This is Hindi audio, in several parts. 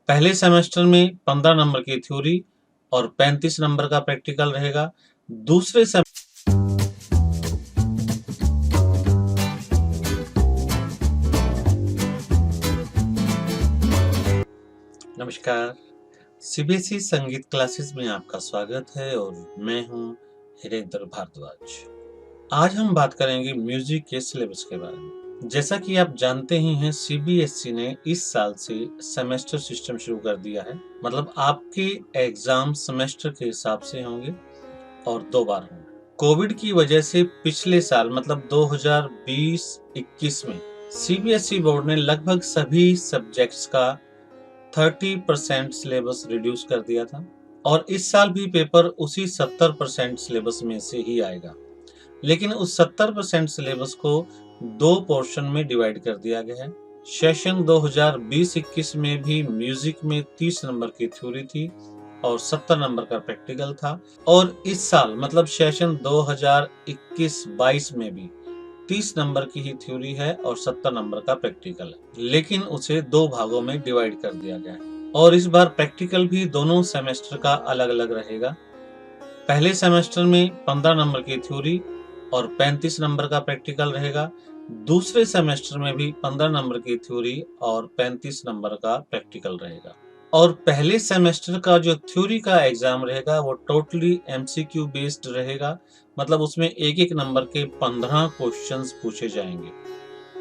पहले सेमेस्टर में 15 नंबर की थ्योरी और 35 नंबर का प्रैक्टिकल रहेगा। दूसरे नमस्कार, सीबीएसई संगीत क्लासेस में आपका स्वागत है और मैं हूं हिरेंद्र भारद्वाज। आज हम बात करेंगे म्यूजिक के सिलेबस के बारे में। जैसा कि आप जानते ही हैं, सीबीएसई ने इस साल से सेमेस्टर सिस्टम शुरू कर दिया है। मतलब आपके एग्जाम सेमेस्टर के हिसाब से होंगे और 2 बार होंगे। कोविड की वजह से पिछले साल मतलब 2020-21 में सीबीएसई बोर्ड ने लगभग सभी सब्जेक्ट्स का 30% सिलेबस रिड्यूस कर दिया था और इस साल भी पेपर उसी 70% सिलेबस में से ही आएगा। लेकिन उस 70% सिलेबस को 2 पोर्शन में डिवाइड कर दिया गया है। सेशन 2020-21 में भी म्यूजिक में 30 नंबर की थ्योरी थी और 70 नंबर का प्रैक्टिकल था, और इस साल मतलब सेशन 2021-22 में भी 30 नंबर की ही थ्योरी है और 70 नंबर का प्रैक्टिकल है, लेकिन उसे 2 भागों में डिवाइड कर दिया गया है। और इस बार प्रैक्टिकल भी दोनों सेमेस्टर का अलग अलग रहेगा। पहले सेमेस्टर में 15 नंबर की थ्योरी और 35 नंबर का प्रैक्टिकल रहेगा। दूसरे सेमेस्टर में भी 15 नंबर की थ्योरी और 35 नंबर का प्रैक्टिकल रहेगा। और पहले सेमेस्टर का जो थ्योरी का एग्जाम रहेगा वो टोटली एमसीक्यू बेस्ड रहेगा। मतलब उसमें एक एक नंबर के 15 क्वेश्चंस पूछे जाएंगे,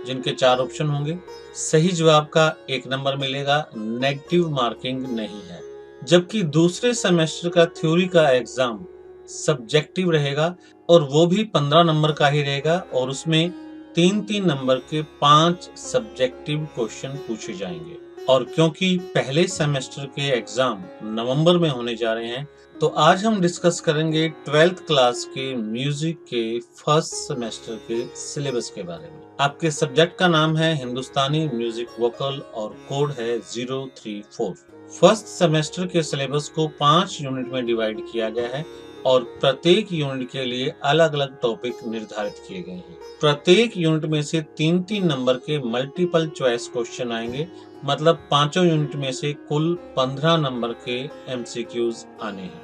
जिनके 4 ऑप्शन होंगे। सही जवाब का 1 नंबर मिलेगा, नेगेटिव मार्किंग नहीं है। जबकि दूसरे सेमेस्टर का थ्योरी का एग्जाम सब्जेक्टिव रहेगा और वो भी 15 नंबर का ही रहेगा, और उसमें 3-3 नंबर के 5 सब्जेक्टिव क्वेश्चन पूछे जाएंगे। और क्योंकि पहले सेमेस्टर के एग्जाम नवंबर में होने जा रहे हैं, तो आज हम डिस्कस करेंगे 12th क्लास के म्यूजिक के फर्स्ट सेमेस्टर के सिलेबस के बारे में। आपके सब्जेक्ट का नाम है हिंदुस्तानी म्यूजिक वोकल और कोड है 034। फर्स्ट सेमेस्टर के सिलेबस को 5 यूनिट में डिवाइड किया गया है और प्रत्येक यूनिट के लिए अलग अलग टॉपिक निर्धारित किए गए हैं। प्रत्येक यूनिट में से 3-3 नंबर के मल्टीपल चॉइस क्वेश्चन आएंगे। मतलब 5 यूनिट में से कुल 15 नंबर के एमसीक्यूज आने हैं।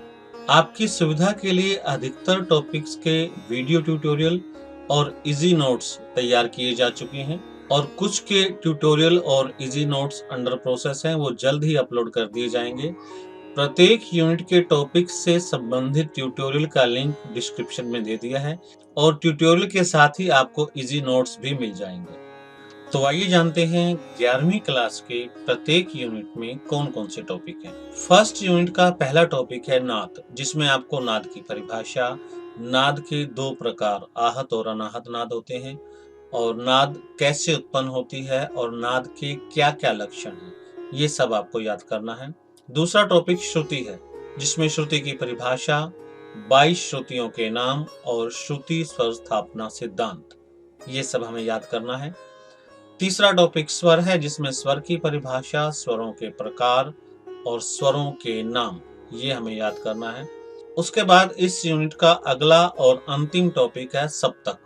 आपकी सुविधा के लिए अधिकतर टॉपिक्स के वीडियो ट्यूटोरियल और इजी नोट्स तैयार किए जा चुके हैं, और कुछ के ट्यूटोरियल और इजी नोट्स अंडर प्रोसेस हैं, वो जल्द ही अपलोड कर दिए जाएंगे। प्रत्येक यूनिट के टॉपिक से संबंधित ट्यूटोरियल का लिंक डिस्क्रिप्शन में दे दिया है, और ट्यूटोरियल के साथ ही आपको इजी नोट्स भी मिल जाएंगे। तो आइए जानते हैं 11वीं क्लास के प्रत्येक यूनिट में कौन कौन से टॉपिक हैं। फर्स्ट यूनिट का पहला टॉपिक है नाद, जिसमें आपको नाद की परिभाषा, नाद के 2 प्रकार आहत और अनाहत नाद होते हैं, और नाद कैसे उत्पन्न होती है और नाद के क्या क्या लक्षण हैं, ये सब आपको याद करना है। दूसरा टॉपिक श्रुति है, जिसमें श्रुति की परिभाषा, 22 श्रुतियों के नाम और श्रुति स्वर स्थापना सिद्धांत, ये सब हमें याद करना है। तीसरा टॉपिक स्वर है, जिसमें स्वर की परिभाषा, स्वरों के प्रकार और स्वरों के नाम, ये हमें याद करना है। उसके बाद इस यूनिट का अगला और अंतिम टॉपिक है सप्तक,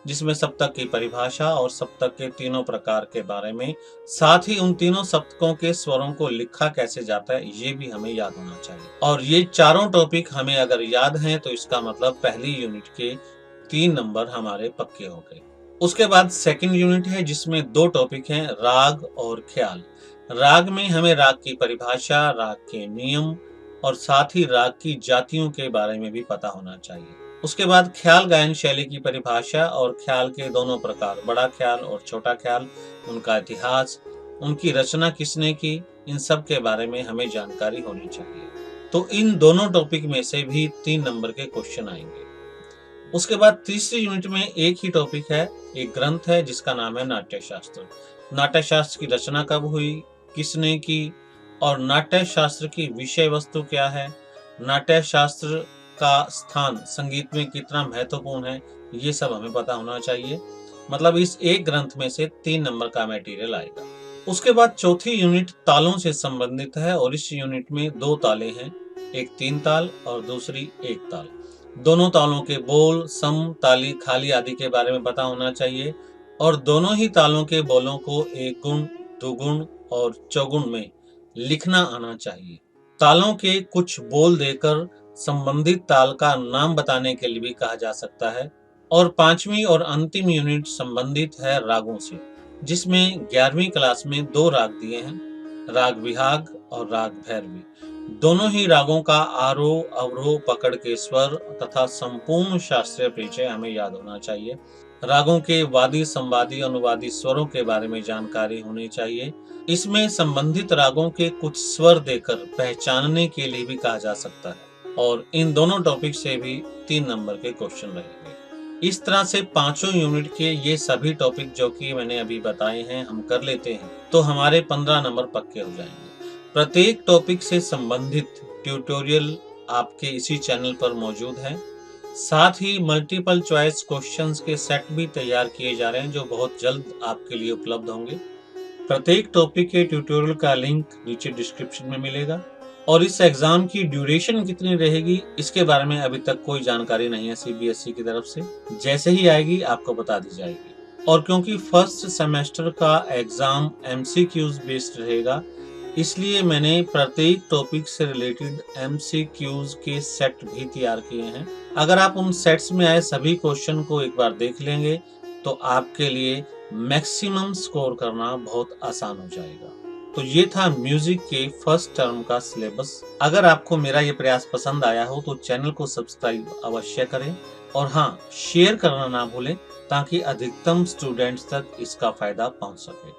जिसमें सप्तक की परिभाषा और सप्तक के तीनों प्रकार के बारे में, साथ ही उन तीनों सप्तकों के स्वरों को लिखा कैसे जाता है, ये भी हमें याद होना चाहिए। और ये चारों टॉपिक हमें अगर याद हैं तो इसका मतलब पहली यूनिट के 3 नंबर हमारे पक्के हो गए। उसके बाद सेकंड यूनिट है, जिसमें 2 टॉपिक हैं, राग और ख्याल। राग में हमें राग की परिभाषा, राग के नियम और साथ ही राग की जातियों के बारे में भी पता होना चाहिए। उसके बाद ख्याल गायन शैली की परिभाषा और ख्याल के दोनों प्रकार, बड़ा ख्याल और छोटा ख्याल, उनका इतिहास, उनकी रचना किसने की, इन सब के बारे में हमें जानकारी होनी चाहिए। तो इन दोनों टॉपिक में से भी 3 नंबर के क्वेश्चन आएंगे। उसके बाद तीसरी यूनिट में एक ही टॉपिक है, एक ग्रंथ है जिसका नाम है नाट्य शास्त्र। नाट्य शास्त्र की रचना कब हुई, किसने की, और नाट्य शास्त्र की विषय वस्तु क्या है, नाट्य शास्त्र का स्थान संगीत में कितना महत्वपूर्ण है, ये सब हमें पता होना चाहिए। मतलब इस एक ग्रंथ में से 3 नंबर का मटेरियल आएगा। उसके बाद चौथी यूनिट तालों से संबंधित है, और इस यूनिट में 2 ताले हैं, एक 3 ताल और दूसरी 1 ताल। दोनों तालों के बोल, सम, ताली, खाली आदि के बारे में पता होना चाहिए, और दोनों ही तालों के बोलों को एक गुण, दुगुण और चौगुण में लिखना आना चाहिए। तालों के कुछ बोल देकर संबंधित ताल का नाम बताने के लिए भी कहा जा सकता है। और 5वीं और अंतिम यूनिट संबंधित है रागों से, जिसमें 11वीं क्लास में 2 राग दिए हैं, राग बिहाग और राग भैरवी। दोनों ही रागों का आरोह अवरोह पकड़ के स्वर तथा संपूर्ण शास्त्रीय परिचय हमें याद होना चाहिए। रागों के वादी संवादी अनुवादी स्वरों के बारे में जानकारी होनी चाहिए। इसमें संबंधित रागों के कुछ स्वर देकर पहचानने के लिए भी कहा जा सकता है और इन दोनों टॉपिक से भी 3 नंबर के क्वेश्चन रहेंगे। इस तरह से 5 यूनिट के ये सभी टॉपिक जो कि मैंने अभी बताए हैं हम कर लेते हैं तो हमारे 15 नंबर पक्के हो जाएंगे। प्रत्येक टॉपिक से संबंधित ट्यूटोरियल आपके इसी चैनल पर मौजूद है। साथ ही मल्टीपल चॉइस क्वेश्चंस के सेट भी तैयार किए जा रहे हैं जो बहुत जल्द आपके लिए उपलब्ध होंगे। प्रत्येक टॉपिक के ट्यूटोरियल का लिंक नीचे डिस्क्रिप्शन में मिलेगा। और इस एग्जाम की ड्यूरेशन कितनी रहेगी इसके बारे में अभी तक कोई जानकारी नहीं है सीबीएसई की तरफ से। जैसे ही आएगी आपको बता दी जाएगी। और क्योंकि फर्स्ट सेमेस्टर का एग्जाम एमसीक्यूज बेस्ड रहेगा, इसलिए मैंने प्रत्येक टॉपिक से रिलेटेड एमसीक्यूज के सेट भी तैयार किए हैं। अगर आप उन सेट्स में आए सभी क्वेश्चन को एक बार देख लेंगे तो आपके लिए मैक्सिमम स्कोर करना बहुत आसान हो जाएगा। तो ये था म्यूजिक के फर्स्ट टर्म का सिलेबस। अगर आपको मेरा ये प्रयास पसंद आया हो तो चैनल को सब्सक्राइब अवश्य करें और हाँ, शेयर करना ना भूलें ताकि अधिकतम स्टूडेंट्स तक इसका फायदा पहुंच सके।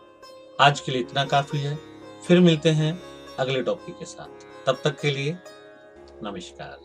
आज के लिए इतना काफी है। फिर मिलते हैं अगले टॉपिक के साथ। तब तक के लिए नमस्कार।